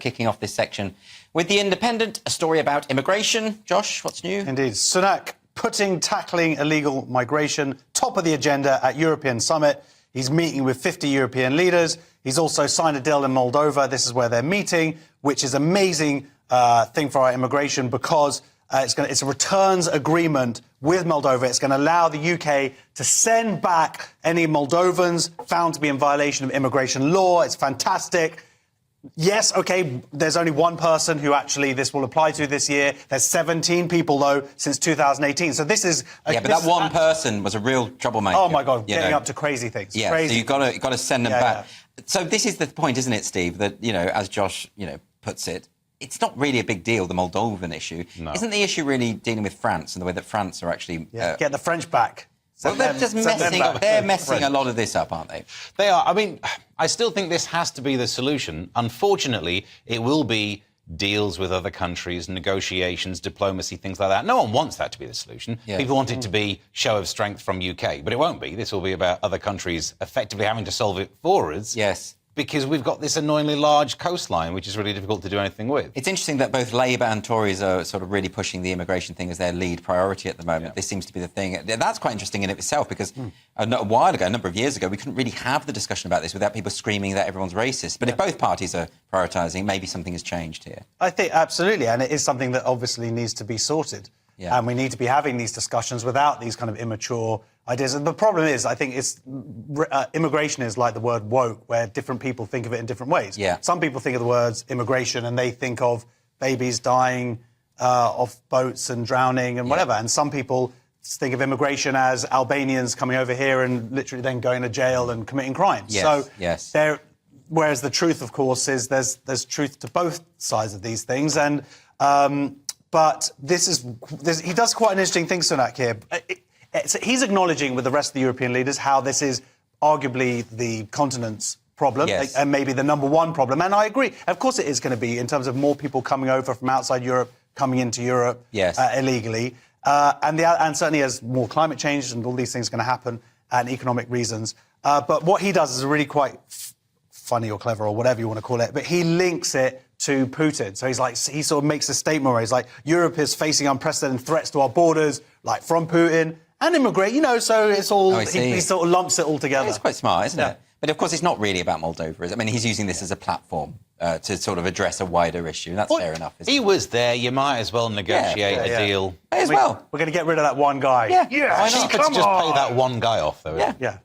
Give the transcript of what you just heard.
kicking off this section with The Independent, a story about immigration. Josh, what's new? Indeed. Sunak putting tackling illegal migration top of the agenda at European summit. He's meeting with 50 European leaders. He's also signed a deal in Moldova. This is where they're meeting, which is amazing thing for our immigration because it's a returns agreement with Moldova. It's going to allow the UK to send back any Moldovans found to be in violation of immigration law. It's fantastic. Yes, OK, there's only one person who actually this will apply to this year. There's 17 people, though, since 2018. So this is... Yeah, but that one person was a real troublemaker. Oh, my God, getting up to crazy things. Yeah, crazy. So you've got to send them back. Yeah. So this is the point, isn't it, Steve, that, as Josh, puts it, it's not really a big deal, the Moldovan issue. No. Isn't the issue really dealing with France and the way that France are actually... get the French back. Well, they're just messing a lot of this up, aren't they? They are. I mean, I still think this has to be the solution. Unfortunately, it will be deals with other countries, negotiations, diplomacy, things like that. No one wants that to be the solution. Yes. People want it to be show of strength from UK, but it won't be. This will be about other countries effectively having to solve it for us. Yes. Because we've got this annoyingly large coastline, which is really difficult to do anything with. It's interesting that both Labour and Tories are sort of really pushing the immigration thing as their lead priority at the moment. Yeah. This seems to be the thing. That's quite interesting in itself, because a number of years ago, we couldn't really have the discussion about this without people screaming that everyone's racist. But if both parties are prioritising, maybe something has changed here. I think absolutely, and it is something that obviously needs to be sorted. Yeah. And we need to be having these discussions without these kind of immature ideas. And the problem is, I think, immigration is like the word woke, where different people think of it in different ways. Yeah. Some people think of the words immigration and they think of babies dying off boats and drowning and whatever. And some people think of immigration as Albanians coming over here and literally then going to jail and committing crimes. Yes. So whereas the truth, of course, is there's truth to both sides of these things. And but he does quite an interesting thing, Sunak, here. He's acknowledging with the rest of the European leaders how this is arguably the continent's problem, and maybe the number one problem. And I agree. Of course it is going to be, in terms of more people coming over from outside Europe, coming into Europe illegally. And certainly as more climate change and all these things are going to happen, and economic reasons. But what he does is really quite funny or clever or whatever you want to call it, but he links it to Putin. So he sort of makes a statement where he's like, Europe is facing unprecedented threats to our borders, like from Putin and immigrate, so it's all, he sort of lumps it all together. Yeah, it's quite smart, isn't it? But of course, it's not really about Moldova, is it? I mean, he's using this as a platform to sort of address a wider issue. That's fair enough, isn't it? He was there. You might as well negotiate a deal. May as well. We're going to get rid of that one guy. Yeah. Why not? Just pay that one guy off, though. Yeah.